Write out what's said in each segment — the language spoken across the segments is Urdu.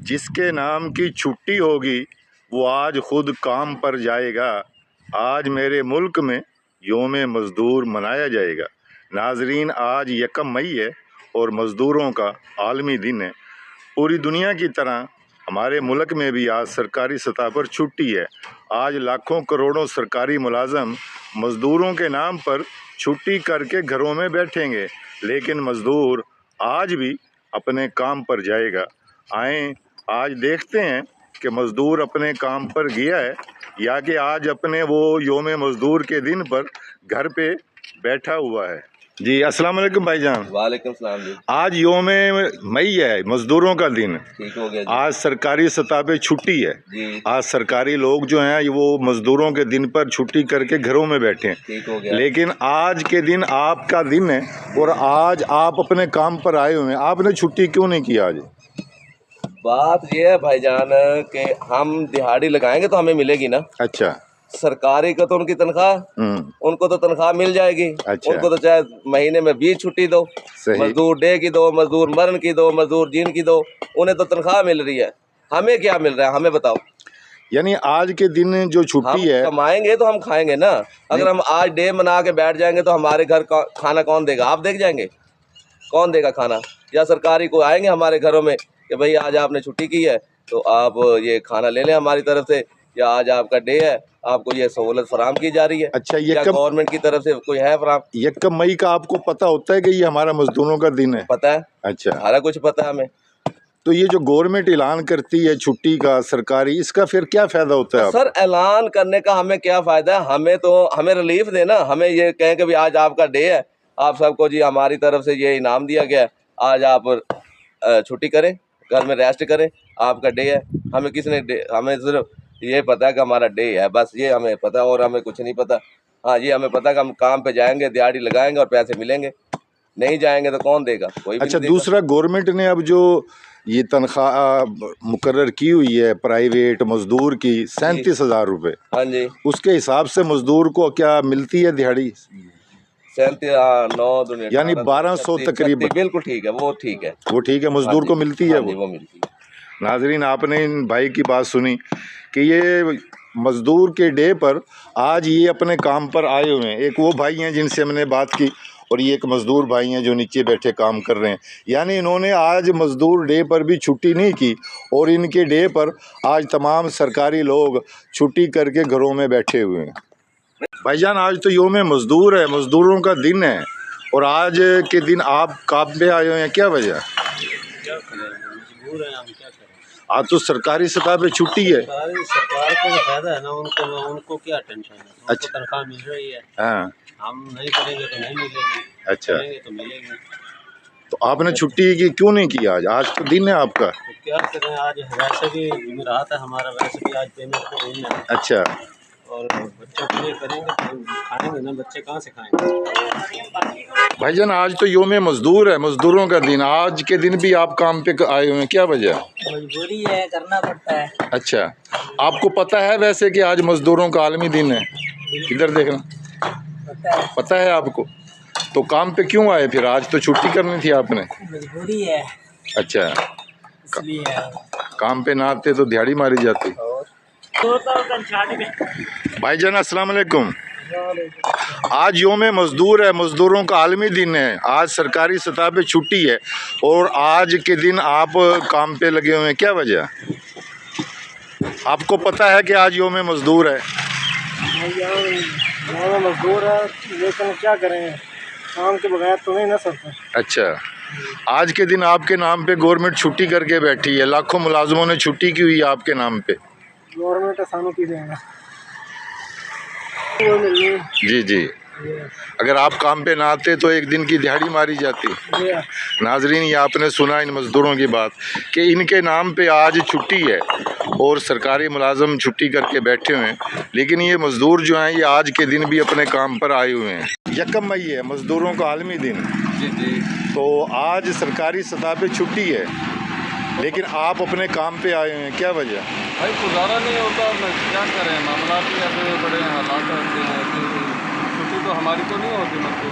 جس کے نام کی چھٹی ہوگی وہ آج خود کام پر جائے گا۔ آج میرے ملک میں یوم مزدور منایا جائے گا۔ ناظرین، آج 1 مئی ہے اور مزدوروں کا عالمی دن ہے۔ پوری دنیا کی طرح ہمارے ملک میں بھی آج سرکاری سطح پر چھٹی ہے۔ آج لاکھوں کروڑوں سرکاری ملازم مزدوروں کے نام پر چھٹی کر کے گھروں میں بیٹھیں گے، لیکن مزدور آج بھی اپنے کام پر جائے گا۔ آئیں آج دیکھتے ہیں کہ مزدور اپنے کام پر گیا ہے یا کہ آج اپنے وہ یوم مزدور کے دن پر گھر پہ بیٹھا ہوا ہے۔ جی السلام علیکم بھائی جان۔ وعلیکم السلام جی۔ آج یوم مئی ہے، مزدوروں کا دن۔ ٹھیک ہو گیا جی۔ آج سرکاری سطح پہ چھٹی ہے جی آج سرکاری لوگ جو ہیں وہ مزدوروں کے دن پر چھٹی کر کے گھروں میں بیٹھے ہیں، ٹھیک ہو گیا۔ لیکن آج کے دن آپ کا دن ہے اور آج آپ اپنے کام پر آئے ہوئے ہیں، آپ نے چھٹی کیوں نہیں کی آج؟ بات یہ ہے بھائی جان کہ ہم دہاڑی لگائیں گے تو ہمیں ملے گی نا۔ اچھا۔ سرکاری کا تو ان کی تنخواہ، ان کو تو تنخواہ مل جائے گی۔ اچھا۔ ان کو تو چاہے مہینے میں 20 چھٹی دو، صحیح۔ مزدور ڈے کی دو، مزدور مرن کی دو، مزدور جین کی دو، انہیں تو تنخواہ مل رہی ہے۔ ہمیں کیا مل رہا ہے ہمیں بتاؤ۔ یعنی آج کے دن جو چھٹی ہے، ہم کمائیں گے تو ہم کھائیں گے نا۔ اگر ہم آج ڈے منا کے بیٹھ جائیں گے تو ہمارے گھر کھانا کون دے گا؟ آپ دیکھ جائیں گے کون دے گا کھانا؟ یا سرکاری کو آئیں گے ہمارے گھروں میں کہ بھئی آج آپ نے چھٹی کی ہے تو آپ یہ کھانا لے لیں ہماری طرف سے، یا آج آپ کا ڈے ہے آپ کو یہ سہولت فراہم کی جا رہی ہے۔ اچھا، یا گورنمنٹ کی طرف سے کوئی ہے فراہم؟ 1 مئی کا آپ کو پتہ ہوتا ہے کہ یہ ہمارا مزدوروں کا دن ہے؟ پتہ ہے، اچھا۔ سارا کچھ پتہ ہے ہمیں۔ تو یہ جو گورنمنٹ اعلان کرتی ہے چھٹی کا سرکاری، اس کا پھر کیا فائدہ ہوتا ہے آپ؟ سر اعلان کرنے کا ہمیں کیا فائدہ ہے؟ ہمیں ریلیف دے نا، ہمیں یہ کہیں کہ آج آپ کا ڈے ہے، آپ سب کو جی ہماری طرف سے یہ انعام دیا گیا ہے، آج آپ چھٹی کریں، گھر میں ریسٹ کریں، آپ کا ڈے ہے۔ ہمیں کس نے ہمیں صرف یہ پتہ ہے کہ ہمارا ڈے ہے، بس یہ ہمیں پتہ ہے اور ہمیں کچھ نہیں پتہ۔ ہاں یہ ہمیں پتہ ہے کہ ہم کام پہ جائیں گے، دیہڑی لگائیں گے اور پیسے ملیں گے، نہیں جائیں گے تو کون دے گا؟ کوئی بھی اچھا، نہیں دے گا۔ دوسرا گورنمنٹ نے اب جو یہ تنخواہ مقرر کی ہوئی ہے پرائیویٹ مزدور کی 37,000 روپے، ہاں جی، اس کے حساب سے مزدور کو کیا ملتی ہے دیہڑی؟ 9 دنیا یعنی 1200 تقریباً۔ بالکل ٹھیک ہے، وہ ٹھیک ہے، وہ ٹھیک ہے، مزدور کو ملتی ہے وہ ملتی ہے۔ ناظرین، آپ نے ان بھائی کی بات سنی کہ یہ مزدور کے ڈے پر آج یہ اپنے کام پر آئے ہوئے ہیں۔ ایک وہ بھائی ہیں جن سے ہم نے بات کی، اور یہ ایک مزدور بھائی ہیں جو نیچے بیٹھے کام کر رہے ہیں۔ یعنی انہوں نے آج مزدور ڈے پر بھی چھٹی نہیں کی، اور ان کے ڈے پر آج تمام سرکاری لوگ چھٹی کر کے گھروں میں بیٹھے ہوئے ہیں۔ بھائی جان، آج تو یوم مزدور ہے، مزدوروں کا دن ہے، اور آج کے دن آپ کام پہ آئے ہوئے ہیں، کیا وجہ؟ مجبور ہیں ہم، کیا کریں؟ آج تو سرکاری سطح پہ چھٹی ہے۔ سرکار کو فائدہ ہے نا، ان کو کیا ٹینشن ہے؟ ان کو تنخواہ مل رہی ہے، ہاں، ہم نہیں کریں گے تو نہیں ملے گی، اچھا، کریں گے تو ملے گی۔ تو آپ نے چھٹی کی کیوں نہیں کی آج؟ آج تو دن ہے آپ کا۔ تو کیا کریں، آج ویسے بھی جمعرات ہے ہمارا، ویسے بھی آج پیمنٹ تو نہیں ہے، اچھا، اور بچوں کے لیے کریں گے تو کھائیں گے نا، بچے کہاں سے کھائیں گے؟ بھائی جان، آج تو یوم مزدور ہے، مزدوروں کا دن، آج کے دن بھی آپ کام پہ آئے ہوئے ہیں، کیا وجہ؟ مجبوری ہے، کرنا پڑتا ہے۔ اچھا، آپ کو پتہ ہے ویسے کہ آج مزدوروں کا عالمی دن ہے؟ ادھر دیکھنا، پتہ ہے آپ کو؟ تو کام پہ کیوں آئے پھر؟ آج تو چھٹی کرنی تھی آپ نے۔ مجبوری ہے، اچھا، اس لیے کام پہ نہ آتے تو دیہڑی ماری جاتی۔ بھائی جان السلام علیکم۔ آج یوم مزدور ہے، مزدوروں کا عالمی دن ہے، آج سرکاری سطح پہ چھٹی ہے، اور آج کے دن آپ کام پہ لگے ہوئے ہیں، کیا وجہ؟ آپ کو پتہ ہے کہ آج یوم مزدور ہے؟ یوم مزدور ہے، لیکن کیا کریں، کام کے بغیر تو نہیں نہ سکتے۔ اچھا، آج کے دن آپ کے نام پہ گورنمنٹ چھٹی کر کے بیٹھی ہے، لاکھوں ملازموں نے چھٹی کی ہوئی ہے آپ کے نام پہ۔ گورنمنٹ آسانوں کی دیں گا۔ جی جی، اگر آپ کام پہ نہ آتے تو ایک دن کی دیہڑی ماری جاتی۔ ناظرین، یہ آپ نے سنا ان مزدوروں کی بات کہ ان کے نام پہ آج چھٹی ہے اور سرکاری ملازم چھٹی کر کے بیٹھے ہوئے ہیں، لیکن یہ مزدور جو ہیں یہ آج کے دن بھی اپنے کام پر آئے ہوئے ہیں۔ 1 مئی ہے، مزدوروں کا عالمی دن، جی جی، تو آج سرکاری سطح پہ چھٹی ہے، لیکن آپ اپنے کام پہ آئے ہوئے ہیں، کیا وجہ؟ بھائی گزارا نہیں ہوتا، کیا کریں، معاملات بھی ایسے بڑے حالات رہتے ہیں کہ چھٹی تو ہماری تو نہیں ہوتی، مزدور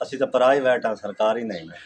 ਅਸੀਂ ਤਾਂ ਪ੍ਰਾਈਵੇਟ ਆ, ਸਰਕਾਰੀ ਨਹੀਂ ਹੈ।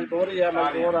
ਮਜ਼ਦੂਰ ਹੈ, ਮਜ਼ਦੂਰ